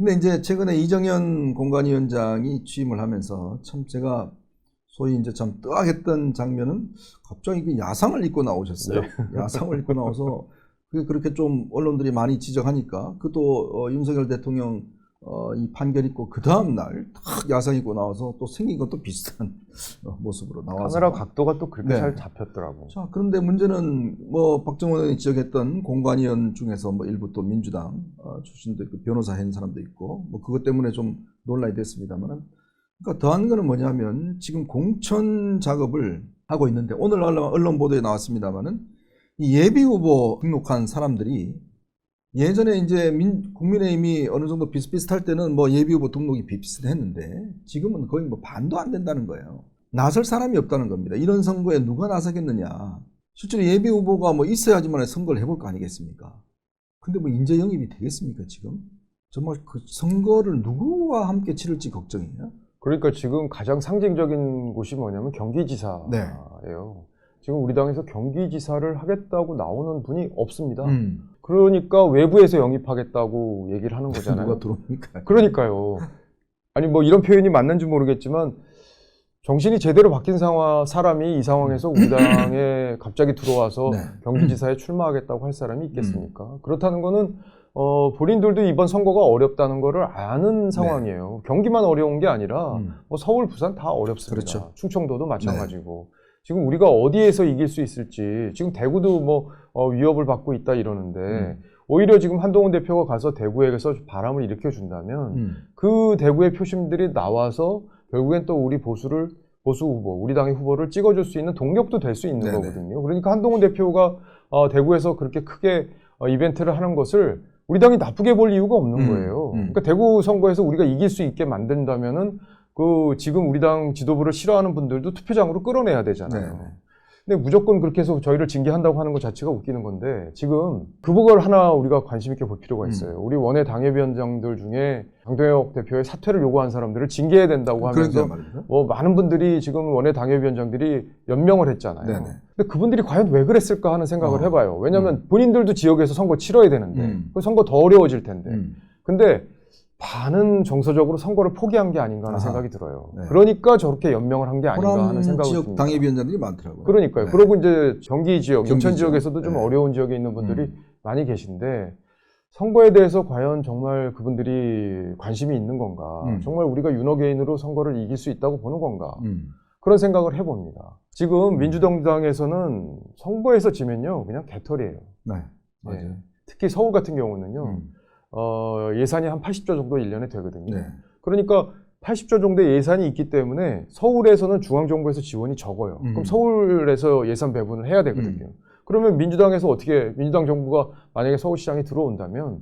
근데 이제 최근에 이정현 공관위원장이 취임을 하면서 참 제가 소위 이제 참 뜨악했던 장면은 갑자기 그 야상을 입고 나오셨어요. 네. 야상을 입고 나와서 그게 그렇게 좀 언론들이 많이 지적하니까 그것도 윤석열 대통령 이 판결 있고 그 다음 날 딱 야상 입고 나와서 또 생긴 것도 비슷한 모습으로 나와서 카메라 각도가 또 그렇게 네. 잘 잡혔더라고. 자, 그런데 문제는 뭐 박정원 의원이 지적했던 공관위원 중에서 뭐 일부 또 민주당 출신도 있고 변호사 한 사람도 있고 뭐 그것 때문에 좀 논란이 됐습니다만은 그러니까 더한 거는 뭐냐면 지금 공천 작업을 하고 있는데 오늘 언론 보도에 나왔습니다만은 이 예비 후보 등록한 사람들이 예전에 이제 국민의힘이 어느 정도 비슷비슷할 때는 뭐 예비 후보 등록이 비슷했는데 지금은 거의 뭐 반도 안 된다는 거예요. 나설 사람이 없다는 겁니다. 이런 선거에 누가 나서겠느냐. 실제로 예비 후보가 뭐 있어야지만 선거를 해볼 거 아니겠습니까? 근데 뭐 인재 영입이 되겠습니까, 지금? 정말 그 선거를 누구와 함께 치를지 걱정이에요. 그러니까 지금 가장 상징적인 곳이 뭐냐면 경기지사예요. 네. 지금 우리 당에서 경기지사를 하겠다고 나오는 분이 없습니다. 그러니까 외부에서 영입하겠다고 얘기를 하는 거잖아요. 누가 들어옵니까? 그러니까요. 아니 뭐 이런 표현이 맞는지 모르겠지만 정신이 제대로 바뀐 사람이 이 상황에서 우리 당에 갑자기 들어와서 네. 경기지사에 출마하겠다고 할 사람이 있겠습니까? 그렇다는 거는 본인들도 이번 선거가 어렵다는 거를 아는 상황이에요. 경기만 어려운 게 아니라 뭐 서울, 부산 다 어렵습니다. 그렇죠. 충청도도 마찬가지고. 지금 우리가 어디에서 이길 수 있을지, 지금 대구도 뭐 위협을 받고 있다 이러는데 오히려 지금 한동훈 대표가 가서 대구에서 바람을 일으켜준다면 그 대구의 표심들이 나와서 결국엔 또 우리 보수 후보, 우리 당의 후보를 찍어줄 수 있는 동력도 될 수 있는 네네. 거거든요. 그러니까 한동훈 대표가 대구에서 그렇게 크게 이벤트를 하는 것을 우리 당이 나쁘게 볼 이유가 없는 거예요. 그러니까 대구 선거에서 우리가 이길 수 있게 만든다면은 그 지금 우리 당 지도부를 싫어하는 분들도 투표장으로 끌어내야 되잖아요. 네네. 근데 무조건 그렇게 해서 저희를 징계한다고 하는 것 자체가 웃기는 건데 지금 그걸 하나 우리가 관심 있게 볼 필요가 있어요. 우리 원외 당협위원장들 중에 장동혁 대표의 사퇴를 요구한 사람들을 징계해야 된다고 하면서 뭐 많은 분들이 지금 원외 당협위원장들이 연명을 했잖아요. 네네. 근데 그분들이 과연 왜 그랬을까 하는 생각을 해봐요. 왜냐하면 본인들도 지역에서 선거 치러야 되는데 그 선거 더 어려워질 텐데. 근데 반은 정서적으로 선거를 포기한 게 아닌가 하는 생각이 들어요. 네. 그러니까 저렇게 연명을 한 게 아닌가 하는 생각이 지역 듭니다. 당협위원장들이 많더라고요. 그러니까요. 네. 그리고 이제 경기 지역, 인천 지역. 지역에서도 좀 네. 어려운 지역에 있는 분들이 많이 계신데 선거에 대해서 과연 정말 그분들이 관심이 있는 건가? 정말 우리가 윤호개인으로 선거를 이길 수 있다고 보는 건가? 그런 생각을 해봅니다. 지금 민주당에서는 선거에서 지면요 그냥 개털이에요. 네, 맞아요. 네. 특히 서울 같은 경우는요 예산이 한 80조 정도 1년에 되거든요. 네. 그러니까 80조 정도의 예산이 있기 때문에 서울에서는 중앙정부에서 지원이 적어요. 그럼 서울에서 예산 배분을 해야 되거든요. 그러면 민주당에서 어떻게, 민주당 정부가 만약에 서울시장에 들어온다면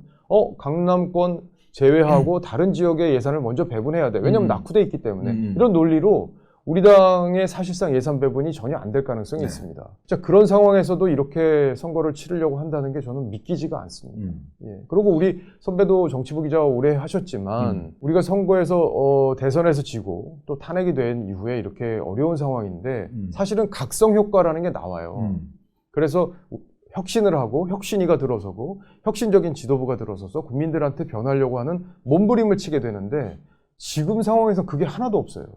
강남권 제외하고 다른 지역의 예산을 먼저 배분해야 돼. 왜냐하면 낙후돼 있기 때문에. 이런 논리로 우리 당의 사실상 예산 배분이 전혀 안 될 가능성이 있습니다. 자, 그런 상황에서도 이렇게 선거를 치르려고 한다는 게 저는 믿기지가 않습니다. 예. 그리고 우리 선배도 정치부 기자 오래 하셨지만 우리가 선거에서 대선에서 지고 또 탄핵이 된 이후에 이렇게 어려운 상황인데 사실은 각성 효과라는 게 나와요. 그래서 혁신을 하고 혁신위가 들어서고 혁신적인 지도부가 들어서서 국민들한테 변하려고 하는 몸부림을 치게 되는데 지금 상황에서 그게 하나도 없어요.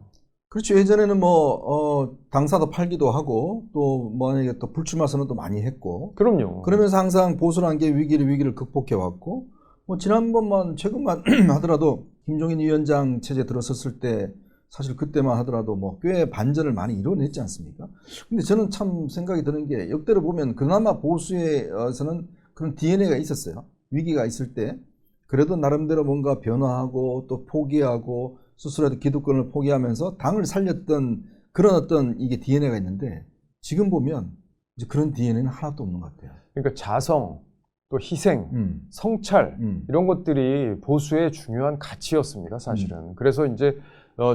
그렇죠. 예전에는 뭐 당사도 팔기도 하고 또 만약에 또 불출마 선언도 많이 했고. 그럼요. 그러면서 항상 보수라는 게 위기를 극복해 왔고 뭐 지난번만 최근만 하더라도 김종인 위원장 체제 들어섰을 때 사실 그때만 하더라도 뭐 꽤 반전을 많이 이뤄냈지 않습니까? 근데 저는 참 생각이 드는 게 역대로 보면 그나마 보수에서는 그런 DNA가 있었어요. 위기가 있을 때 그래도 나름대로 뭔가 변화하고 또 포기하고 스스로의 기득권을 포기하면서 당을 살렸던 그런 어떤 이게 DNA가 있는데 지금 보면 이제 그런 DNA는 하나도 없는 것 같아요. 그러니까 자성, 또 희생, 성찰 이런 것들이 보수의 중요한 가치였습니다, 사실은. 그래서 이제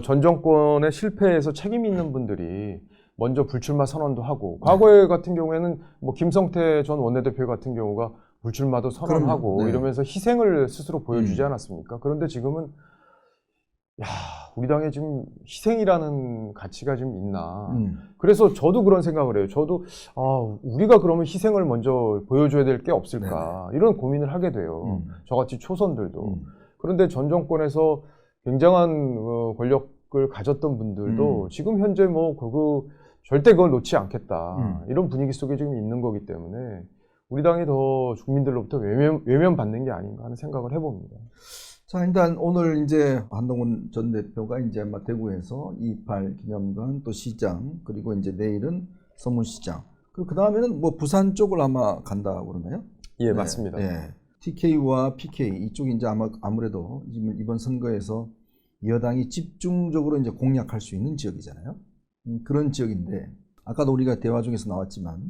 전 정권의 실패에서 책임 있는 분들이 먼저 불출마 선언도 하고 과거에 같은 경우에는 뭐 김성태 전 원내대표 같은 경우가 불출마도 선언하고 이러면서 희생을 스스로 보여주지 않았습니까? 그런데 지금은 우리 당에 지금 희생이라는 가치가 좀 있나. 그래서 저도 그런 생각을 해요. 저도 우리가 그러면 희생을 먼저 보여줘야 될 게 없을까. 이런 고민을 하게 돼요. 저같이 초선들도. 그런데 전 정권에서 굉장한 권력을 가졌던 분들도 지금 현재 뭐 절대 그걸 놓지 않겠다. 이런 분위기 속에 지금 있는 거기 때문에 우리 당이 더 국민들로부터 외면받는 게 아닌가 하는 생각을 해봅니다. 자, 일단 오늘 이제 한동훈 전 대표가 이제 아마 대구에서 2.28 기념관 또 시장 그리고 이제 내일은 서문시장 그 다음에는 뭐 부산 쪽을 아마 간다고 그러나요? 예, 네, 맞습니다. 네. TK와 PK 이쪽이 이제 아무래도 이번 선거에서 여당이 집중적으로 이제 공략할 수 있는 지역이잖아요. 그런 지역인데 아까도 우리가 대화 중에서 나왔지만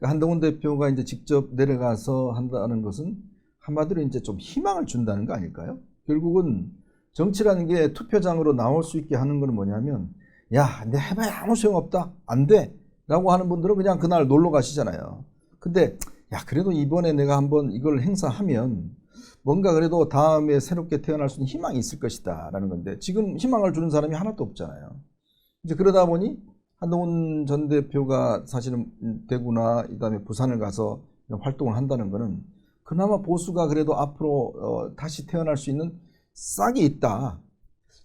한동훈 대표가 이제 직접 내려가서 한다는 것은 한마디로 이제 좀 희망을 준다는 거 아닐까요? 결국은 정치라는 게 투표장으로 나올 수 있게 하는 건 뭐냐면 야, 내 해봐야 아무 소용없다. 안 돼. 라고 하는 분들은 그냥 그날 놀러 가시잖아요. 근데 야, 그래도 이번에 내가 한번 이걸 행사하면 뭔가 그래도 다음에 새롭게 태어날 수 있는 희망이 있을 것이다 라는 건데 지금 희망을 주는 사람이 하나도 없잖아요. 이제 그러다 보니 한동훈 전 대표가 사실은 대구나 그다음에 부산을 가서 활동을 한다는 거는 그나마 보수가 그래도 앞으로 다시 태어날 수 있는 싹이 있다.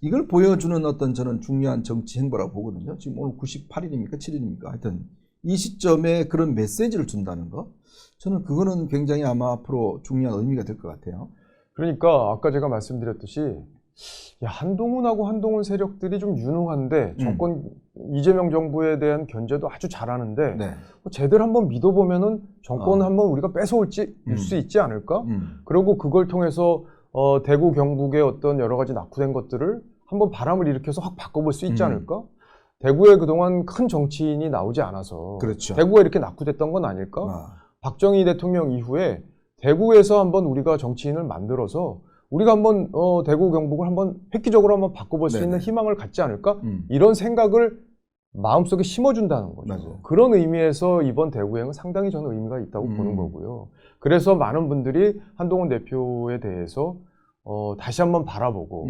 이걸 보여주는 어떤 저는 중요한 정치 행보라고 보거든요. 지금 오늘 98일입니까? 7일입니까? 하여튼 이 시점에 그런 메시지를 준다는 거. 저는 그거는 굉장히 아마 앞으로 중요한 의미가 될 것 같아요. 그러니까 아까 제가 말씀드렸듯이 야, 한동훈하고 한동훈 세력들이 좀 유능한데 이재명 정부에 대한 견제도 아주 잘하는데 네. 쟤들 한번 믿어보면은 정권을 한번 우리가 뺏어올 수 있지 않을까? 그리고 그걸 통해서 대구 경북의 어떤 여러 가지 낙후된 것들을 한번 바람을 일으켜서 확 바꿔볼 수 있지 않을까? 대구에 그동안 큰 정치인이 나오지 않아서 그렇죠. 대구가 이렇게 낙후됐던 건 아닐까? 박정희 대통령 이후에 대구에서 한번 우리가 정치인을 만들어서 우리가 한번 대구 경북을 한번 획기적으로 한번 바꿔볼 수 있는 희망을 갖지 않을까? 이런 생각을 마음속에 심어준다는 거죠. 맞아요. 그런 의미에서 이번 대구행은 상당히 저는 의미가 있다고 보는 거고요. 그래서 많은 분들이 한동훈 대표에 대해서 다시 한번 바라보고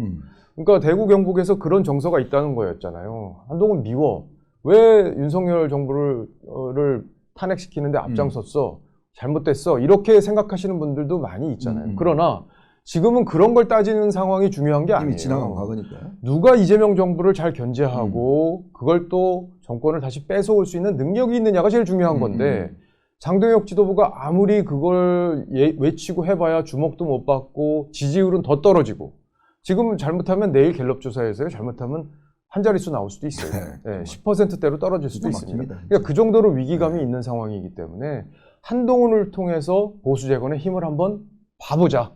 그러니까 대구 경북에서 그런 정서가 있다는 거였잖아요. 한동훈 미워. 왜 윤석열 정부를 탄핵시키는데 앞장섰어? 잘못됐어? 이렇게 생각하시는 분들도 많이 있잖아요. 그러나 지금은 그런 걸 따지는 상황이 중요한 게 아니에요. 이미 지나간 과거니까요. 누가 이재명 정부를 잘 견제하고 그걸 또 정권을 다시 뺏어올 수 있는 능력이 있느냐가 제일 중요한 건데 장동혁 지도부가 아무리 그걸 외치고 해봐야 주목도 못 받고 지지율은 더 떨어지고 지금 잘못하면 내일 갤럽 조사에서요. 잘못하면 한 자릿수 나올 수도 있어요. 네, 10%대로 떨어질 수도 있습니다. 그러니까 그 정도로 위기감이 있는 상황이기 때문에 한동훈을 통해서 보수 재건의 힘을 한번 봐보자.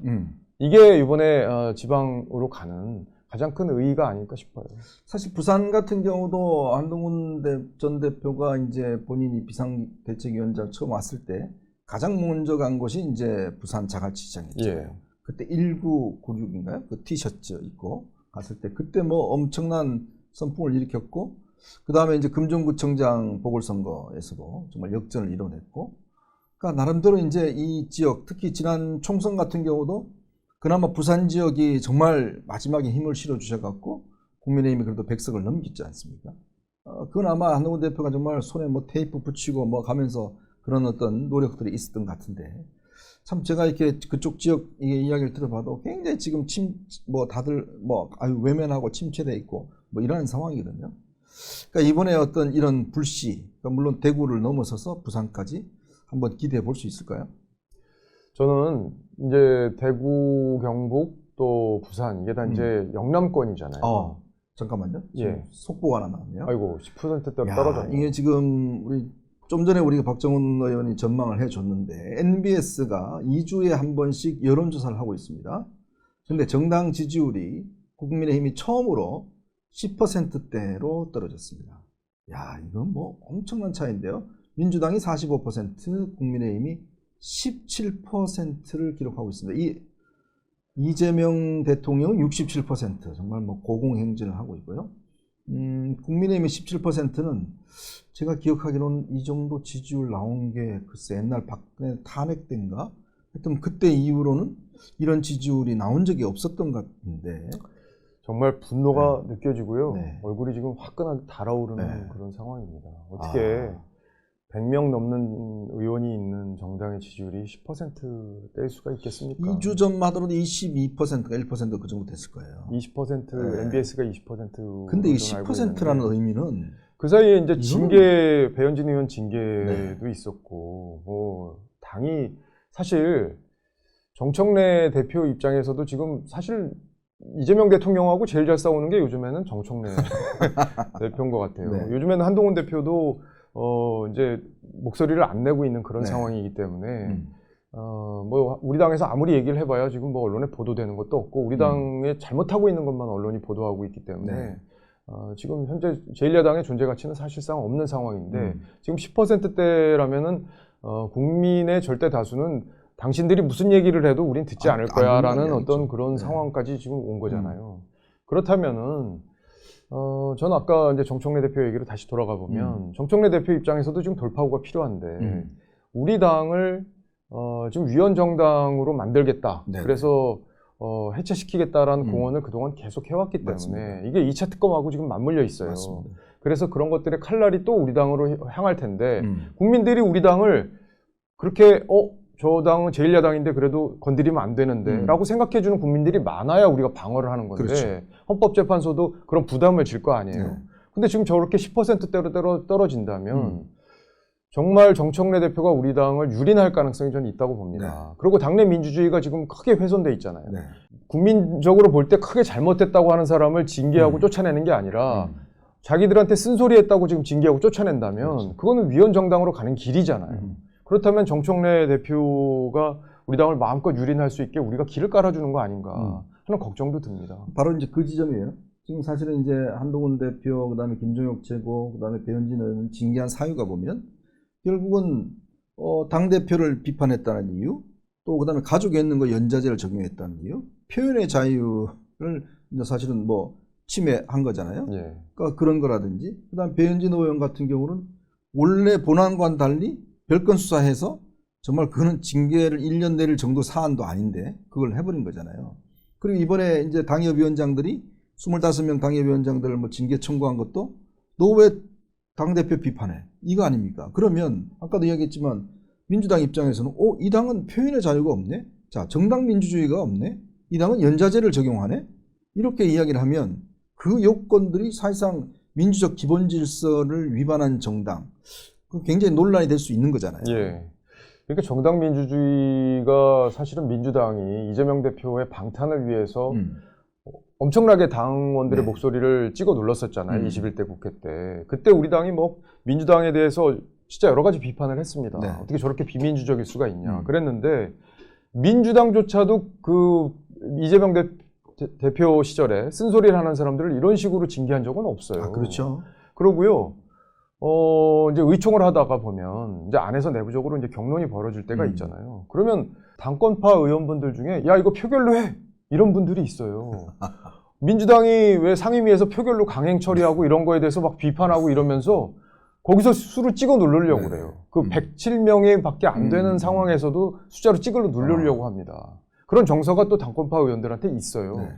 이게 이번에 지방으로 가는 가장 큰 의의가 아닐까 싶어요. 사실 부산 같은 경우도 한동훈 전 대표가 이제 본인이 비상대책위원장 처음 왔을 때 가장 먼저 간 곳이 이제 부산 자갈치시장이었죠. 예. 그때 1996인가요? 그 티셔츠 입고 갔을 때 그때 뭐 엄청난 선풍을 일으켰고 그 다음에 이제 금정구청장 보궐선거에서도 정말 역전을 이뤄냈고 그러니까 나름대로 이제 이 지역 특히 지난 총선 같은 경우도 그나마 부산 지역이 정말 마지막에 힘을 실어주셔갖고 국민의힘이 그래도 100석을 넘겼지 않습니까? 그건 아마 한동훈 대표가 정말 손에 뭐 테이프 붙이고 뭐 가면서 그런 어떤 노력들이 있었던 것 같은데 참 제가 이렇게 그쪽 지역 이야기를 들어봐도 굉장히 지금 다들 아유 외면하고 침체돼 있고 뭐 이런 상황이거든요. 그러니까 이번에 어떤 이런 불씨, 그러니까 물론 대구를 넘어서서 부산까지 한번 기대해 볼 수 있을까요? 저는 이제 대구, 경북 또 부산 이게 다 이제 영남권이잖아요. 잠깐만요. 예. 속보가 하나 나왔네요. 아이고 10%대로 떨어졌네요. 이게 지금 좀 전에 우리가 박정훈 의원이 전망을 해줬는데 NBS가 2주에 한 번씩 여론조사를 하고 있습니다. 그런데 정당 지지율이 국민의힘이 처음으로 10%대로 떨어졌습니다. 야, 이건 뭐 엄청난 차이인데요. 민주당이 45%, 국민의힘이 17%를 기록하고 있습니다. 이재명 대통령은 67%, 정말 뭐 고공행진을 하고 있고요. 국민의힘의 17%는 제가 기억하기로는 이 정도 지지율 나온 게 글쎄 옛날 박근혜 탄핵 때인가? 하여튼 그때 이후로는 이런 지지율이 나온 적이 없었던 것 같은데. 정말 분노가 느껴지고요. 네. 얼굴이 지금 화끈하게 달아오르는 네. 그런 상황입니다. 어떻게 100명 넘는 의원이 있는 정당의 지지율이 10%될 수가 있겠습니까? 2주 전마더라도 22%가 1%그 정도 됐을 거예요. 20%, 네. MBS가 20%. 근데 이 10%라는 의미는 그 사이에 이제 이거는- 징계, 배현진 의원 징계도 네. 있었고, 당이 사실 정청래 대표 입장에서도 지금 사실 이재명 대통령하고 제일 잘 싸우는 게 요즘에는 정청래 대표인 것 같아요. 네. 요즘에는 한동훈 대표도 이제 목소리를 안 내고 있는 그런 네. 상황이기 때문에 뭐 우리 당에서 아무리 얘기를 해봐야 지금 뭐 언론에 보도되는 것도 없고 우리 당에 잘못하고 있는 것만 언론이 보도하고 있기 때문에 네. 지금 현재 제1야당의 존재 가치는 사실상 없는 상황인데 음. 지금 10%대라면은 국민의 절대 다수는 당신들이 무슨 얘기를 해도 우린 듣지 않을 안 듣는다는 거야라는 이야기죠. 어떤 그런 네. 상황까지 지금 온 거잖아요. 그렇다면은 저는 아까 이제 정청래 대표 얘기로 다시 돌아가 보면 정청래 대표 입장에서도 지금 돌파구가 필요한데 우리 당을 지금 위헌 정당으로 만들겠다. 네네. 그래서 해체시키겠다라는 공언을 그동안 계속 해왔기 때문에 맞습니다. 이게 2차 특검하고 지금 맞물려 있어요. 맞습니다. 그래서 그런 것들의 칼날이 또 우리 당으로 향할 텐데 음. 국민들이 우리 당을 그렇게 저 당은 제1야당인데 그래도 건드리면 안 되는데 라고 생각해주는 국민들이 많아야 우리가 방어를 하는 건데 그렇죠. 헌법재판소도 그런 부담을 질 거 아니에요. 네. 근데 지금 저렇게 10%대로 떨어진다면 정말 정청래 대표가 우리 당을 유린할 가능성이 저는 있다고 봅니다. 네. 그리고 당내 민주주의가 지금 크게 훼손돼 있잖아요. 네. 국민적으로 볼 때 크게 잘못됐다고 하는 사람을 징계하고 쫓아내는 게 아니라 자기들한테 쓴소리했다고 지금 징계하고 쫓아낸다면 그렇죠. 그거는 위헌 정당으로 가는 길이잖아요. 그렇다면 정청래 대표가 우리 당을 마음껏 유린할 수 있게 우리가 길을 깔아주는 거 아닌가 하는 걱정도 듭니다. 바로 이제 그 지점이에요. 지금 사실은 이제 한동훈 대표, 그다음에 김종혁 최고, 그다음에 배현진 의원을 징계한 사유가 보면 결국은 당 대표를 비판했다는 이유, 또 그다음에 가족에 있는 거 연좌제를 적용했다는 이유, 표현의 자유를 이제 사실은 뭐 침해한 거잖아요. 예. 그러니까 그런 거라든지, 그다음 배현진 의원 같은 경우는 원래 본안과는 달리 별건 수사해서 정말 그거는 징계를 1년 내릴 정도 사안도 아닌데 그걸 해버린 거잖아요. 그리고 이번에 이제 당협위원장들이 25명 당협위원장들을 뭐 징계 청구한 것도 너 왜 당대표 비판해? 이거 아닙니까? 그러면 아까도 이야기했지만 민주당 입장에서는 이 당은 표현의 자유가 없네? 자, 정당 민주주의가 없네? 이 당은 연좌제를 적용하네? 이렇게 이야기를 하면 그 요건들이 사실상 민주적 기본 질서를 위반한 정당, 굉장히 논란이 될 수 있는 거잖아요. 예. 그러니까 정당 민주주의가 사실은 민주당이 이재명 대표의 방탄을 위해서 엄청나게 당원들의 네. 목소리를 찍어 눌렀었잖아요. 21대 국회 때. 그때 우리 당이 뭐 민주당에 대해서 진짜 여러 가지 비판을 했습니다. 네. 어떻게 저렇게 비민주적일 수가 있냐. 그랬는데 민주당조차도 그 이재명 대표 시절에 쓴소리를 하는 사람들을 이런 식으로 징계한 적은 없어요. 아, 그렇죠. 그러고요. 이제 의총을 하다가 보면 이제 안에서 내부적으로 이제 경론이 벌어질 때가 있잖아요. 그러면 당권파 의원분들 중에 야 이거 표결로 해 이런 분들이 있어요. 민주당이 왜 상임위에서 표결로 강행 처리하고 이런 거에 대해서 막 비판하고 이러면서 거기서 수로 찍어 누르려고 그래요. 그 107명이 밖에 안 되는 상황에서도 숫자로 찍어 누르려고 합니다. 그런 정서가 또 당권파 의원들한테 있어요. 네.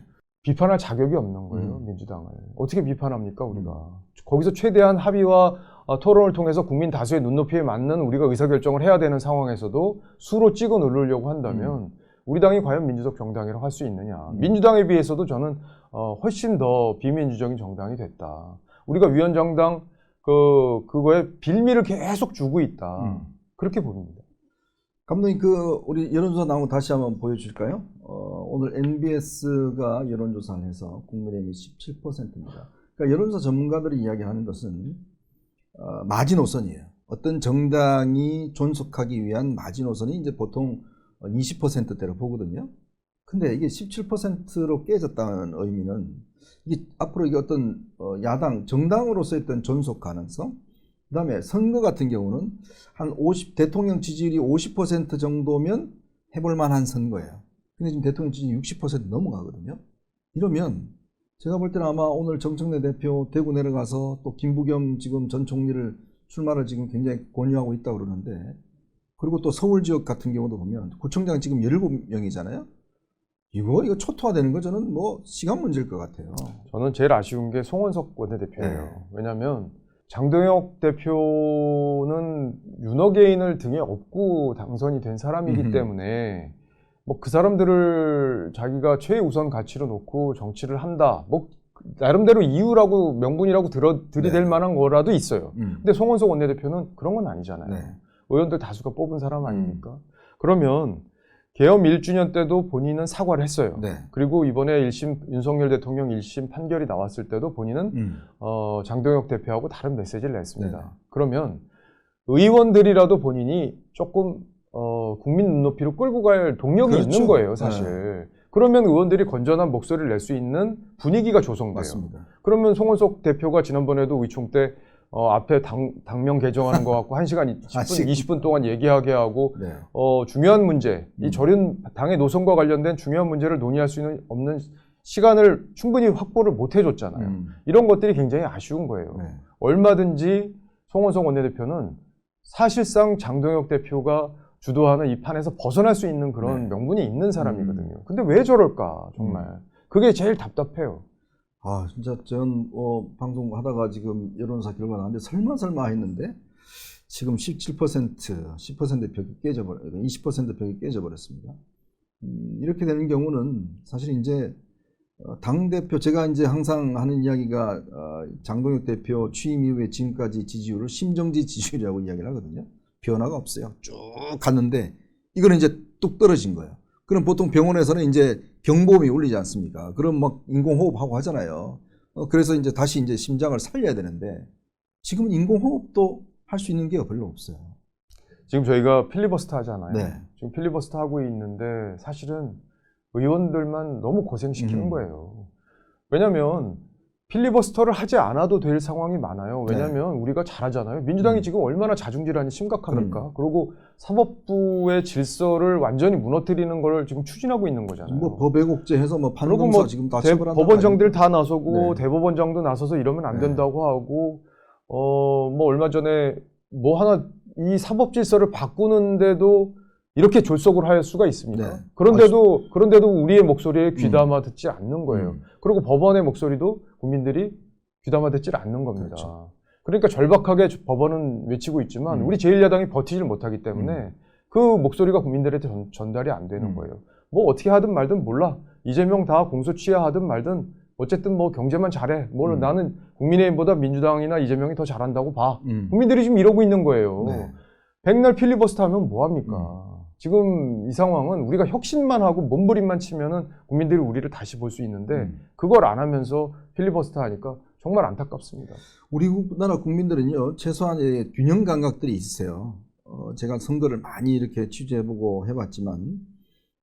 비판할 자격이 없는 거예요, 민주당을. 어떻게 비판합니까, 우리가? 거기서 최대한 합의와 토론을 통해서 국민 다수의 눈높이에 맞는 우리가 의사결정을 해야 되는 상황에서도 수로 찍어 누르려고 한다면 우리 당이 과연 민주적 정당이라고 할 수 있느냐. 민주당에 비해서도 저는 훨씬 더 비민주적인 정당이 됐다. 우리가 위헌정당 그거에 빌미를 계속 주고 있다. 그렇게 봅니다. 감독님, 우리 여론조사 나온 거 다시 한번 보여줄까요? 오늘 NBS가 여론조사를 해서 국민의힘이 17%입니다. 그러니까 여론조사 전문가들이 이야기하는 것은 마지노선이에요. 어떤 정당이 존속하기 위한 마지노선이 이제 보통 20%대로 보거든요. 근데 이게 17%로 깨졌다는 의미는 이게 앞으로 이게 어떤 야당, 정당으로서의 어떤 존속 가능성, 그 다음에 선거 같은 경우는 한 대통령 지지율이 50% 정도면 해볼 만한 선거예요. 근데 지금 대통령 지지율이 60% 넘어가거든요. 이러면 제가 볼 때는 아마 오늘 정청래 대표 대구 내려가서 또 김부겸 지금 전 총리를 출마를 지금 굉장히 권유하고 있다고 그러는데, 그리고 또 서울 지역 같은 경우도 보면 구청장 지금 17명이잖아요. 이거 초토화되는 거 저는 뭐 시간 문제일 것 같아요. 저는 제일 아쉬운 게 송원석 원내대표예요. 네. 왜냐하면 장동혁 대표는 언어 개인을 등에 업고 당선이 된 사람이기 때문에 뭐 그 사람들을 자기가 최우선 가치로 놓고 정치를 한다. 뭐 나름대로 이유라고 명분이라고 들이댈 네. 만한 거라도 있어요. 근데 송원석 원내대표는 그런 건 아니잖아요. 네. 의원들 다수가 뽑은 사람 아닙니까? 그러면 계엄 1주년 때도 본인은 사과를 했어요. 네. 그리고 이번에 윤석열 대통령 1심 판결이 나왔을 때도 본인은 장동혁 대표하고 다른 메시지를 냈습니다. 네. 그러면 의원들이라도 본인이 조금 국민 눈높이로 끌고 갈 동력이 그렇죠. 있는 거예요, 사실. 네. 그러면 의원들이 건전한 목소리를 낼 수 있는 분위기가 조성돼요. 맞습니다. 그러면 송원석 대표가 지난번에도 의총 때 앞에 당명 개정하는 거 갖고 1시간 10분, 20분 동안 얘기하게 하고 네. 중요한 문제, 이 저른 당의 노선과 관련된 중요한 문제를 논의할 수 없는 시간을 충분히 확보를 못 해줬잖아요. 이런 것들이 굉장히 아쉬운 거예요. 네. 얼마든지 송원석 원내대표는 사실상 장동혁 대표가 주도하는 이 판에서 벗어날 수 있는 그런 명분이 있는 사람이거든요. 근데 왜 저럴까, 정말. 그게 제일 답답해요. 아, 진짜 전 방송하다가 지금 여론조사 결과 나왔는데 설마 했는데 지금 10% 벽이 깨져버려, 20% 벽이 깨져버렸습니다. 이렇게 되는 경우는 사실 이제 당대표, 제가 이제 항상 하는 이야기가 장동혁 대표 취임 이후에 지금까지 지지율을 심정지 지지율이라고 이야기를 하거든요. 변화가 없어요. 쭉 갔는데 이거는 이제 뚝 떨어진 거예요. 그럼 보통 병원에서는 이제 경보음이 울리지 않습니까? 그럼 막 인공호흡하고 하잖아요. 그래서 이제 다시 이제 심장을 살려야 되는데 지금은 인공호흡도 할 수 있는 게 별로 없어요. 지금 저희가 필리버스터 하잖아요. 네. 지금 필리버스터 하고 있는데 사실은 의원들만 너무 고생시키는 거예요. 왜냐면 필리버스터를 하지 않아도 될 상황이 많아요. 왜냐면 우리가 잘하잖아요. 민주당이 지금 얼마나 자중질환이 심각합니까? 그리고 사법부의 질서를 완전히 무너뜨리는 걸 지금 추진하고 있는 거잖아요. 뭐 법외국제해서 뭐 그리고 판검사 뭐 지금 다 처벌한다. 법원장들 다 나서고 네. 대법원장도 나서서 이러면 안 된다고 하고 뭐 얼마 전에 뭐 하나 이 사법 질서를 바꾸는데도 이렇게 졸속을 할 수가 있습니까? 네. 그런데도 우리의 목소리에 귀담아 듣지 않는 거예요. 그리고 법원의 목소리도 국민들이 귀담아 듣질 않는 겁니다. 그렇죠. 그러니까 절박하게 법원은 외치고 있지만 우리 제1야당이 버티질 못하기 때문에 그 목소리가 국민들한테 전달이 안 되는 거예요. 뭐 어떻게 하든 말든 몰라. 이재명 다 공소 취하하든 말든 어쨌든 뭐 경제만 잘해. 나는 국민의힘보다 민주당이나 이재명이 더 잘한다고 봐. 국민들이 지금 이러고 있는 거예요. 네. 백날 필리버스터 하면 뭐합니까? 지금 이 상황은 우리가 혁신만 하고 몸부림만 치면은 국민들이 우리를 다시 볼 수 있는데 그걸 안 하면서 필리버스터 하니까 정말 안타깝습니다. 우리 나라 국민들은요, 최소한의 균형 감각들이 있으세요. 제가 선거를 많이 이렇게 취재해보고 해봤지만,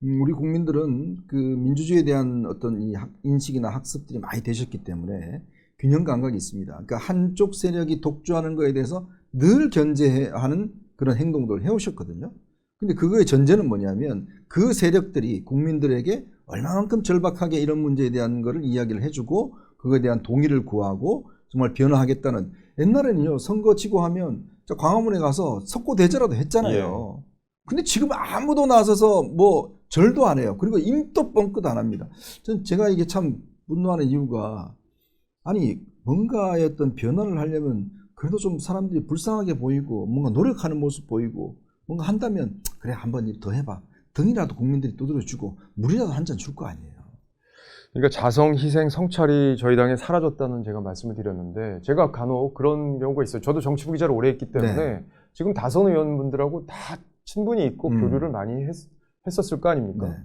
우리 국민들은 그 민주주의에 대한 어떤 이 인식이나 학습들이 많이 되셨기 때문에 균형 감각이 있습니다. 그러니까 한쪽 세력이 독주하는 거에 대해서 늘 견제하는 그런 행동들을 해오셨거든요. 근데 그거의 전제는 뭐냐면 그 세력들이 국민들에게 얼마만큼 절박하게 이런 문제에 대한 거를 이야기를 해주고 그거에 대한 동의를 구하고 정말 변화하겠다는, 옛날에는요 선거 치고 하면 광화문에 가서 석고대죄라도 했잖아요. 근데 지금 아무도 나서서 뭐 절도 안 해요. 그리고 임도 뻥끗 안 합니다. 제가 이게 참 분노하는 이유가, 아니 뭔가의 어떤 변화를 하려면 그래도 좀 사람들이 불쌍하게 보이고 뭔가 노력하는 모습 보이고 뭔가 한다면 그래 한번 더 해봐. 등이라도 국민들이 두드려주고 물이라도 한 잔 줄 거 아니에요. 그러니까 자성, 희생, 성찰이 저희 당에 사라졌다는 제가 말씀을 드렸는데 제가 간혹 그런 경우가 있어요. 저도 정치부 기자를 오래 했기 때문에 지금 다선 의원분들하고 다 친분이 있고 교류를 많이 했었을 거 아닙니까?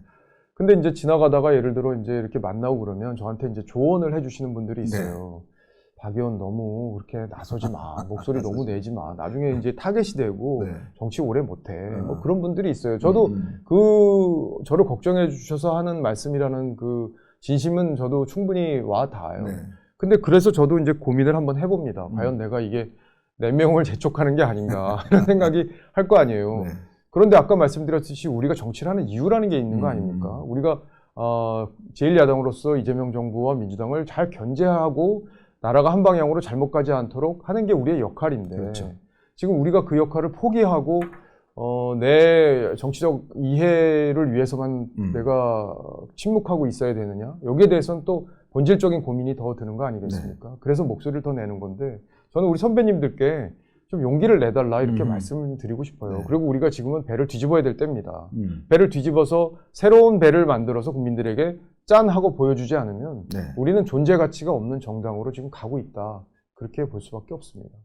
근데 이제 지나가다가 예를 들어 이제 이렇게 만나고 그러면 저한테 이제 조언을 해주시는 분들이 있어요. 박 의원 너무 그렇게 나서지 마. 목소리 너무 내지 마. 나중에 이제 타겟이 되고 정치 오래 못해. 뭐 그런 분들이 있어요. 저도 저를 걱정해 주셔서 하는 말씀이라는 그 진심은 저도 충분히 와 닿아요. 근데 그래서 저도 이제 고민을 한번 해봅니다. 과연 내가 이게 4명을 재촉하는 게 아닌가 이런 생각이 할 거 아니에요. 그런데 아까 말씀드렸듯이 우리가 정치를 하는 이유라는 게 있는 거 아닙니까? 우리가 제1야당으로서 이재명 정부와 민주당을 잘 견제하고 나라가 한 방향으로 잘못 가지 않도록 하는 게 우리의 역할인데 지금 우리가 그 역할을 포기하고 내 정치적 이해를 위해서만 내가 침묵하고 있어야 되느냐? 여기에 대해서는 또 본질적인 고민이 더 드는 거 아니겠습니까? 그래서 목소리를 더 내는 건데 저는 우리 선배님들께 좀 용기를 내달라 이렇게 음. 말씀을 드리고 싶어요. 네. 그리고 우리가 지금은 배를 뒤집어야 될 때입니다. 음. 배를 뒤집어서 새로운 배를 만들어서 국민들에게 짠 하고 보여주지 않으면 네. 우리는 존재 가치가 없는 정당으로 지금 가고 있다. 그렇게 볼 수밖에 없습니다.